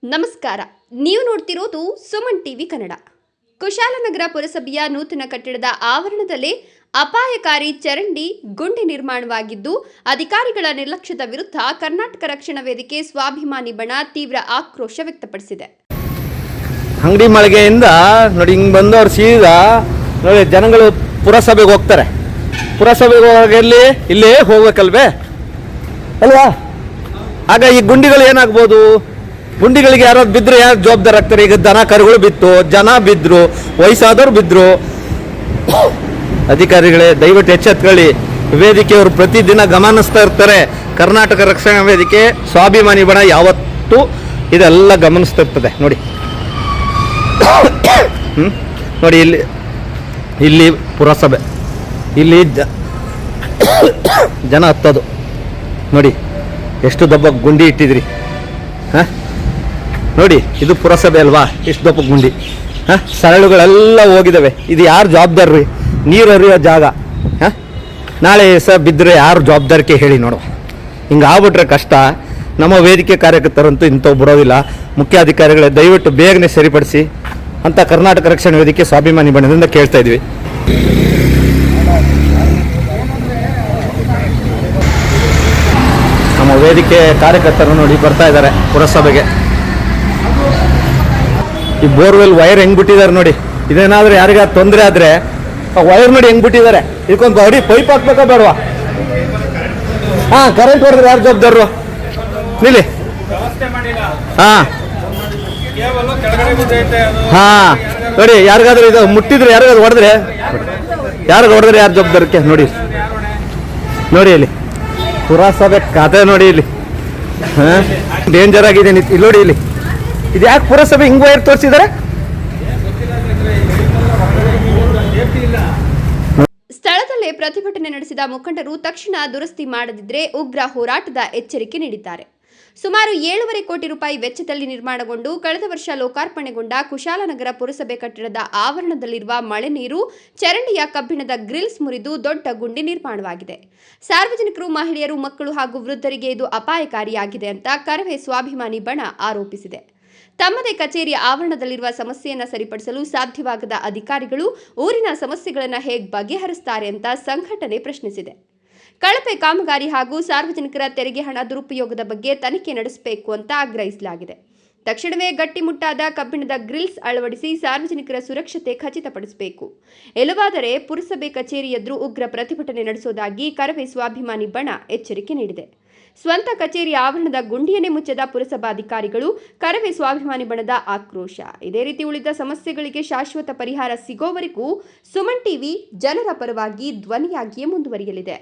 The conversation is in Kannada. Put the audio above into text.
ನಮಸ್ಕಾರ. ನೀವು ನೋಡ್ತಿರೋದು ಸುಮನ್ ಟಿವಿ ಕನ್ನಡ. ಕುಶಾಲನಗರ ಪುರಸಭೆಯ ನೂತನ ಕಟ್ಟಡದ ಆವರಣದಲ್ಲಿ ಅಪಾಯಕಾರಿ ಚರಂಡಿ ಗುಂಡಿ ನಿರ್ಮಾಣವಾಗಿದ್ದು, ಅಧಿಕಾರಿಗಳ ನಿರ್ಲಕ್ಷ್ಯದ ವಿರುದ್ಧ ಕರ್ನಾಟಕ ರಕ್ಷಣಾ ವೇದಿಕೆ ಸ್ವಾಭಿಮಾನಿ ಬಣ ತೀವ್ರ ಆಕ್ರೋಶ ವ್ಯಕ್ತಪಡಿಸಿದೆ. ಅಂಗಡಿ ಮಳಿಗೆಯಿಂದ ನೋಡಿ ಹಿಂಗೆ ಬಂದವರು ಸೀದಾ ನೋಡಿ ಜನಗಳು ಪುರಸಭೆಗೆ ಹೋಗ್ತಾರೆ. ಪುರಸಭೆಗೆ ಹೋಗಿ ಇಲ್ಲೇ ಹೋಗ್ಬೇಕಲ್ವೇ ಅಲ್ವಾ? ಆಗ ಈ ಗುಂಡಿಗಳು ಏನಾಗ್ಬೋದು? ಗುಂಡಿಗಳಿಗೆ ಯಾರು ಬಿದ್ದರೆ ಯಾರು ಜವಾಬ್ದಾರ ಆಗ್ತಾರೆ? ಈಗ ದನ ಕರುಗಳು ಬಿತ್ತು, ಜನ ಬಿದ್ದರು, ವಯಸ್ಸಾದವ್ರು ಬಿದ್ದರು. ಅಧಿಕಾರಿಗಳೇ ದಯವಿಟ್ಟು ಎಚ್ಚೆತ್ಕೊಳ್ಳಿ. ವೇದಿಕೆಯವರು ಪ್ರತಿದಿನ ಗಮನಿಸ್ತಾ ಇರ್ತಾರೆ. ಕರ್ನಾಟಕ ರಕ್ಷಣಾ ವೇದಿಕೆ ಸ್ವಾಭಿಮಾನಿ ಬಣ ಯಾವತ್ತೂ ಇದೆಲ್ಲ ಗಮನಿಸ್ತಾ ಇರ್ತದೆ. ನೋಡಿ ನೋಡಿ ಇಲ್ಲಿ ಪುರಸಭೆ, ಇಲ್ಲಿ ಜನ ಹತ್ತೋದು ನೋಡಿ, ಎಷ್ಟು ದೊಡ್ಡ ಗುಂಡಿ ಇಟ್ಟಿದ್ರಿ. ಹಾಂ ನೋಡಿ, ಇದು ಪುರಸಭೆ ಅಲ್ವಾ? ಎಷ್ಟು ದೊಡ್ಡ ಗುಂಡಿ. ಹಾಂ ಸರಳುಗಳೆಲ್ಲ ಹೋಗಿದ್ದಾವೆ. ಇದು ಯಾರು ಜವಾಬ್ದಾರಿ? ನೀರು ಹರಿಯೋ ಜಾಗ. ಹಾಂ ನಾಳೆ ಬಿದ್ದರೆ ಯಾರು ಜವಾಬ್ದಾರಿಕೆ ಹೇಳಿ ನೋಡು. ಹಿಂಗೆ ಆಗ್ಬಿಟ್ರೆ ಕಷ್ಟ. ನಮ್ಮ ವೇದಿಕೆ ಕಾರ್ಯಕರ್ತರಂತೂ ಇಂಥವು ಬಿಡೋದಿಲ್ಲ. ಮುಖ್ಯಾಧಿಕಾರಿಗಳೇ ದಯವಿಟ್ಟು ಬೇಗನೆ ಸರಿಪಡಿಸಿ ಅಂತ ಕರ್ನಾಟಕ ರಕ್ಷಣಾ ವೇದಿಕೆ ಸ್ವಾಭಿಮಾನಿ ಬಣದಿಂದ ಕೇಳ್ತಾ ಇದ್ವಿ. ನಮ್ಮ ವೇದಿಕೆ ಕಾರ್ಯಕರ್ತರು ನೋಡಿ ಬರ್ತಾ ಇದ್ದಾರೆ ಪುರಸಭೆಗೆ. ಈ ಬೋರ್ವೆಲ್ ವೈರ್ ಹೆಂಗ್ ಬಿಟ್ಟಿದ್ದಾರೆ ನೋಡಿ. ಇದೇನಾದ್ರೂ ಯಾರಿಗಾರು ತೊಂದರೆ ಆದ್ರೆ ವೈರ್ ನೋಡಿ ಹೆಂಗ್ ಬಿಟ್ಟಿದ್ದಾರೆ. ಇದಕ್ಕೊಂದು ಹೊಡಿ ಪೈಪ್ ಹಾಕ್ಬೇಕಾ ಬೇಡವಾ? ಹಾ ಕರೆಂಟ್ ಹೊಡೆದ್ರೆ ಯಾರು ಜವಾಬ್ದಾರರು? ನಿಲ್ಲಿ. ಹಾ ಹಾ ನೋಡಿ, ಯಾರಿಗಾದ್ರೂ ಇದು ಮುಟ್ಟಿದ್ರೆ ಯಾರಿಗಾದ್ರು ಹೊಡೆದ್ರೆ ಯಾರು ಯಾರು ಜವಾಬ್ದಾರಕ್ಕೆ ನೋಡಿ. ನೋಡಿ ಇಲ್ಲಿ ಪುರಸಭೆ ಕಥೆ ನೋಡಿ. ಇಲ್ಲಿ ಡೇಂಜರ್ ಆಗಿದೆ ಇಲ್ಲಿ ನೋಡಿ. ಇಲ್ಲಿ ಇದು ಯಾಕೆ ಪುರಸಭೆ ಹಿಂಗ್ ವೈರ್ ತೋರಿಸಿದ್ದಾರೆ? ಸ್ಥಳದಲ್ಲೇ ಪ್ರತಿಭಟನೆ ನಡೆಸಿದ ಮುಖಂಡರು ತಕ್ಷಣ ದುರಸ್ತಿ ಮಾಡದಿದ್ದರೆ ಉಗ್ರ ಹೋರಾಟದ ಎಚ್ಚರಿಕೆ ನೀಡಿದ್ದಾರೆ. ಸುಮಾರು 7.5 ಕೋಟಿ ರೂಪಾಯಿ ವೆಚ್ಚದಲ್ಲಿ ನಿರ್ಮಾಣಗೊಂಡು ಕಳೆದ ವರ್ಷ ಲೋಕಾರ್ಪಣೆಗೊಂಡ ಕುಶಾಲನಗರ ಪುರಸಭೆ ಕಟ್ಟಡದ ಆವರಣದಲ್ಲಿರುವ ಮಳೆ ನೀರು ಚರಂಡಿಯ ಕಬ್ಬಿಣದ ಗ್ರಿಲ್ಸ್ ಮುರಿದು ದೊಡ್ಡ ಗುಂಡಿ ನಿರ್ಮಾಣವಾಗಿದೆ. ಸಾರ್ವಜನಿಕರು, ಮಹಿಳೆಯರು, ಮಕ್ಕಳು ಹಾಗೂ ವೃದ್ಧರಿಗೆ ಇದು ಅಪಾಯಕಾರಿಯಾಗಿದೆ ಅಂತ ಕರವೇ ಸ್ವಾಭಿಮಾನಿ ಬಣ ಆರೋಪಿಸಿದೆ. ತಮ್ಮದೇ ಕಚೇರಿಯ ಆವರಣದಲ್ಲಿರುವ ಸಮಸ್ಯೆಯನ್ನು ಸರಿಪಡಿಸಲು ಸಾಧ್ಯವಾಗದ ಅಧಿಕಾರಿಗಳು ಊರಿನ ಸಮಸ್ಯೆಗಳನ್ನು ಹೇಗೆ ಬಗೆಹರಿಸುತ್ತಾರೆ ಅಂತ ಸಂಘಟನೆ ಪ್ರಶ್ನಿಸಿದೆ. ಕಳಪೆ ಕಾಮಗಾರಿ ಹಾಗೂ ಸಾರ್ವಜನಿಕರ ತೆರಿಗೆ ಹಣ ದುರುಪಯೋಗದ ಬಗ್ಗೆ ತನಿಖೆ ನಡೆಸಬೇಕು ಅಂತ ಆಗ್ರಹಿಸಲಾಗಿದೆ. ತಕ್ಷಣವೇ ಗಟ್ಟಿಮುಟ್ಟಾದ ಕಬ್ಬಿಣದ ಗ್ರಿಲ್ಸ್ ಅಳವಡಿಸಿ ಸಾರ್ವಜನಿಕರ ಸುರಕ್ಷತೆ ಖಚಿತಪಡಿಸಬೇಕು. ಇಲ್ಲವಾದರೆ ಪುರಸಭೆ ಕಚೇರಿ ಎದುರು ಉಗ್ರ ಪ್ರತಿಭಟನೆ ನಡೆಸುವುದಾಗಿ ಕರವೇ ಸ್ವಾಭಿಮಾನಿ ಬಣ ಎಚ್ಚರಿಕೆ ನೀಡಿದೆ. ಸ್ವಂತ ಕಚೇರಿ ಆವರಣದ ಗುಂಡಿಯನ್ನೇ ಮುಚ್ಚದ ಪುರಸಭಾಧಿಕಾರಿಗಳು, ಕರವೇ ಸ್ವಾಭಿಮಾನಿ ಬಣದ ಆಕ್ರೋಶ. ಇದೇ ರೀತಿ ಉಳಿದ ಸಮಸ್ಯೆಗಳಿಗೆ ಶಾಶ್ವತ ಪರಿಹಾರ ಸಿಗೋವರೆಗೂ ಸುಮನ್ ಟಿವಿ ಜನರ ಪರವಾಗಿ ಧ್ವನಿಯಾಗಿಯೇ ಮುಂದುವರಿಯಲಿದೆ.